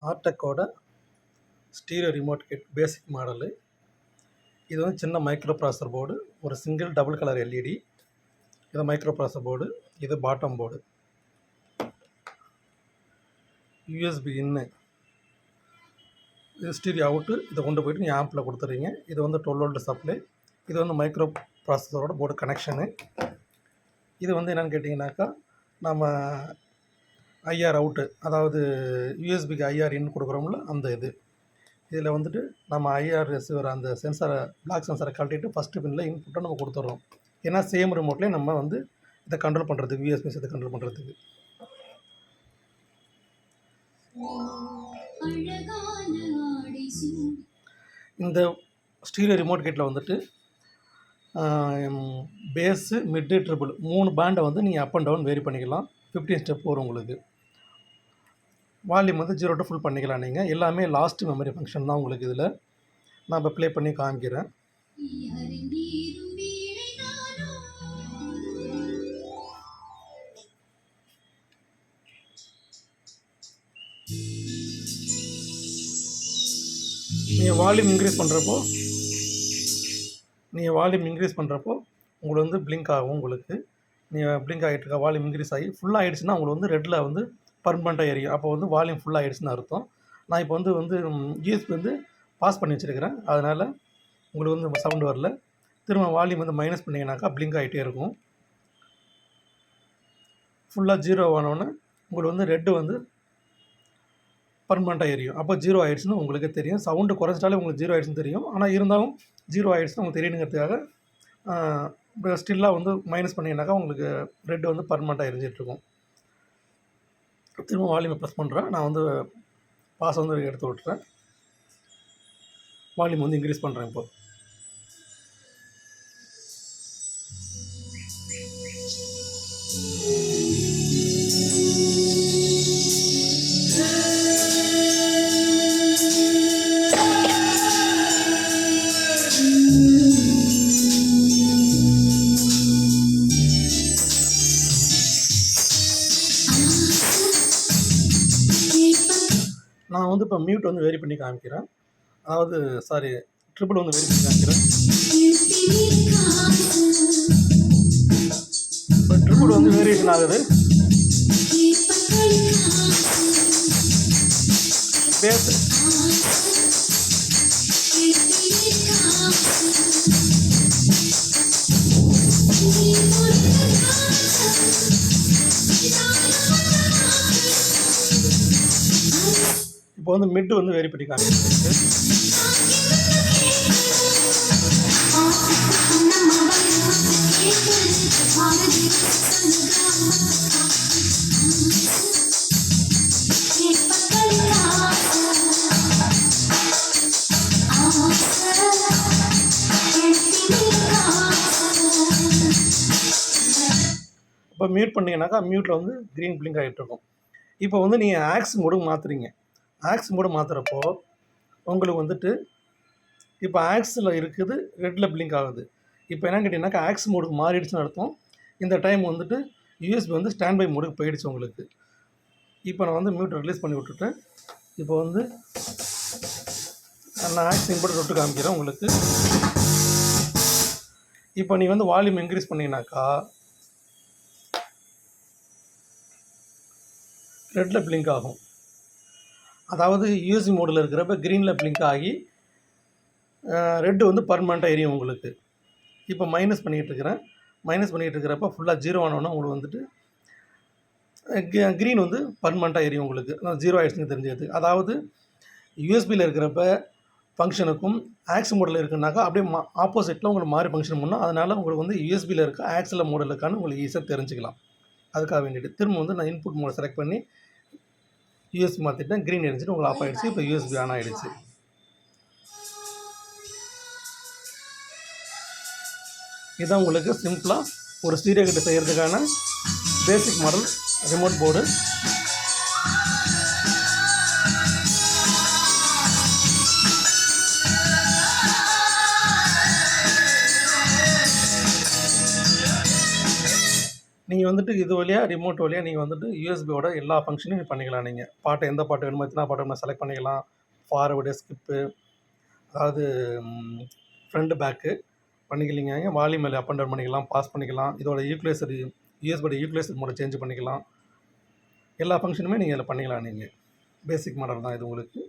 ஆர்டெக்கோட stereo remote kit பேசிக் model. இது வந்து சின்ன மைக்ரோ ப்ராசஸர் போர்டு, ஒரு சிங்கிள் டபுள் கலர் எல்இடி. இது மைக்ரோ ப்ராசஸர் போர்டு, இது பாட்டம் போர்டு. யூஎஸ்பி இன்னு, இது ஸ்டீரியோ அவுட்டு. இதை கொண்டு போய்ட்டு நீங்கள் ஆம்பில் கொடுத்துறீங்க. இது வந்து 12 வோல்ட் சப்ளை. இது வந்து மைக்ரோ ப்ராசஸரோட போர்டு கனெக்ஷனு. இது வந்து என்னென்னு கேட்டிங்கனாக்கா, நம்ம ஐஆர் அவுட்டு, அதாவது யூஎஸ்பிக்கு ஐஆர் இன் கொடுக்குறோம்ல, அந்த இதில் வந்துட்டு நம்ம ஐஆர் ரிசீவர் அந்த சென்சாரை பிளாக் சென்சாரை கழட்டிட்டு ஃபஸ்ட்டு பின்னில் இன்புட்டை நம்ம கொடுத்துட்றோம். ஏன்னா சேம் ரிமோட்லேயே நம்ம வந்து இதை கண்ட்ரோல் பண்ணுறதுக்கு, யூஎஸ்பி இதை கண்ட்ரோல் பண்ணுறதுக்கு. இந்த ஸ்டீரியோ ரிமோட் கிட்டில் வந்துட்டு பேஸு, மிட்டு, ட்ரிபிள் 3 பேண்டை வந்து நீங்கள் அப் அண்ட் டவுன் வேரி பண்ணிக்கலாம். 15 ஸ்டெப் வரும் உங்களுக்கு. வால்யூம் வந்து 0 to ஃபுல் பண்ணிக்கலாம் நீங்கள். எல்லாமே லாஸ்ட் மெமரி ஃபங்க்ஷன் தான் உங்களுக்கு இதில். நான் இப்போ ப்ளே பண்ணி காமிக்கிறேன். நீங்கள் வால்யூம் இன்க்ரீஸ் பண்ணுறப்போ உங்களுக்கு வந்து பிளிங்க் ஆகும். உங்களுக்கு நீங்கள் பிளிங்க் ஆகிட்டு இருக்க வால்யூம் இன்க்ரீஸ் ஆகி ஃபுல்லாக ஆகிடுச்சுன்னா உங்களுக்கு வந்து ரெட்டில் வந்து பர்மனெண்ட்டாக எரியும். அப்போ வந்து வால்யூம் ஃபுல்லாக ஆகிடுச்சுன்னு அர்த்தம். நான் இப்போ வந்து யூஎஸ்பி வந்து பாஸ் பண்ணி வச்சுருக்கிறேன். அதனால் உங்களுக்கு வந்து சவுண்டு வரல. திரும்ப வால்யூம் வந்து மைனஸ் பண்ணிங்கனாக்கா பிளிங்க் ஆகிட்டே இருக்கும். ஃபுல்லாக 0 ஆனோடனே உங்களுக்கு வந்து ரெட்டு வந்து பர்மனெண்ட்டாக எரியும். அப்போ 0 ஆகிடுச்சுன்னு உங்களுக்கே தெரியும். சவுண்டு குறைஞ்சிட்டாலே உங்களுக்கு 0 ஆகிடுச்சுன்னு தெரியும். ஆனால் இருந்தாலும் 0 ஆகிடுச்சுன்னு உங்களுக்கு தெரியணுங்கிறதுக்காக ஸ்டில்லாக வந்து மைனஸ் பண்ணிங்கனாக்கா உங்களுக்கு ரெட் வந்து பர்மனெண்ட்டாக எரிஞ்சிட்ருக்கும். திரும்ப வால்யூமை ப்ரெஸ் பண்ணுறேன். நான் வந்து பாஸ் வந்து எடுத்து விட்டுறேன். வால்யூம் வந்து இன்க்ரீஸ் பண்ணுறேன். இப்போ நான் வந்து இப்போ மியூட் வந்து வேரி பண்ணி காமிக்கிறேன். அதாவது ட்ரிபிள் வந்து வேரி பண்ணி காமிக்கிறேன். இப்போ ட்ரிபிள் வந்து வேரியேஷன் ஆகுது. பேஸ் இப்போ வந்து மிட் வந்து வேரி பண்ணி காமிக்கிறேன். இப்போ மியூட் பண்ணிங்கனாக்கா மியூட்டில் வந்து க்ரீன் பிளிங்க் ஆகிட்டுருக்கும். இப்போ வந்து நீங்கள் ஆக்ஸ் மோடுக்கு மாற்றுறீங்க. ஆக்ஸ் மோடு மாற்றுறப்போ உங்களுக்கு வந்துட்டு இப்போ ஆக்ஸில் இருக்குது, ரெட்டில் பிளிங்க் ஆகுது. இப்போ என்னன்னு கேட்டிங்கனாக்கா ஆக்ஸ் மோடுக்கு மாறிடுச்சுன்னு அர்த்தம். இந்த டைம் வந்துட்டு யூஎஸ்பி வந்து ஸ்டாண்ட் பை மோடுக்கு போயிடுச்சு உங்களுக்கு. இப்போ நான் வந்து மியூட் ரிலீஸ் பண்ணி விட்டுட்டேன். இப்போ வந்து நான் ஆக்ஸ் இன்புட் தொட்டு காமிக்கிறேன் உங்களுக்கு. இப்போ நீங்கள் வந்து வால்யூம் இன்க்ரீஸ் பண்ணிங்கனாக்கா ரெட்டில் பிளிங்க் ஆகும். அதாவது யூஎஸ்பி மோடில் இருக்கிறப்ப க்ரீனில் பிளிங்க் ஆகி ரெட்டு வந்து பர்மனெண்ட்டாக எரியும் உங்களுக்கு. இப்போ மைனஸ் பண்ணிகிட்டு இருக்கிறப்ப ஃபுல்லாக 0 ஆனோன்னா உங்களுக்கு வந்துட்டு க்ரீன் வந்து பர்மனெண்ட்டாக எரியும் உங்களுக்கு. 0 ஆகிடுச்சுன்னு தெரிஞ்சது. அதாவது யூஎஸ்பியில் இருக்கிறப்ப ஃபங்க்ஷனுக்கும் ஆக்ஸ் மோடில் இருக்குனாக்கா அப்படியே ஆப்போசிட்டில் உங்களுக்கு மாறி ஃபங்க்ஷன் பண்ணணும். அதனால் உங்களுக்கு வந்து யூஎஸ்பியில் இருக்க ஆக்ஸில் மோடில் இருக்கான்னு உங்களுக்கு ஈஸியாக தெரிஞ்சுக்கலாம். அதுக்காக வேண்டிட்டு திரும்ப வந்து நான் இன்புட் மோடை செலக்ட் பண்ணி யூஎஸ்பி மாற்றிட்டேன். க்ரீன் எரிஞ்சிட்டு உங்களுக்கு ஆஃப் ஆகிடுச்சு. இப்போ யூஎஸ்பி ஆன் ஆகிடுச்சு. இதுதான் உங்களுக்கு சிம்பிளாக ஒரு ஸ்டீரியோ கிட்ட செய்கிறதுக்கான பேசிக் மாடல் ரிமோட் போர்டு. நீங்கள் நீங்கள் வந்துட்டு இது வழியா ரிமோட் வழியா நீங்கள் வந்துட்டு யூஎஸ்பியோட எல்லா ஃபங்க்ஷனையும் பண்ணிக்கலாம் நீங்கள். பாட்டு எந்த பாட்டு வேணுமோ, எத்தனை பாட்டு வேணுமோ செலக்ட் பண்ணிக்கலாம். ஃபார்வர்டு, ஸ்கிப்பு, அதாவது ஃப்ரண்ட், பேக்கு பண்ணிக்கலிங்க. வால்யூம் மேலே அப் அண்ட் டவுன் பண்ணிக்கலாம், பாஸ் பண்ணிக்கலாம். இதோட ஈக்குவலைசர் யூஎஸ்பியோட ஈக்குவலைசர் மோட சேஞ்ச் பண்ணிக்கலாம். எல்லா ஃபங்க்ஷனுமே நீங்கள் இதில் பண்ணிக்கலாம் நீங்கள். பேசிக் மாடல் தான் இது உங்களுக்கு.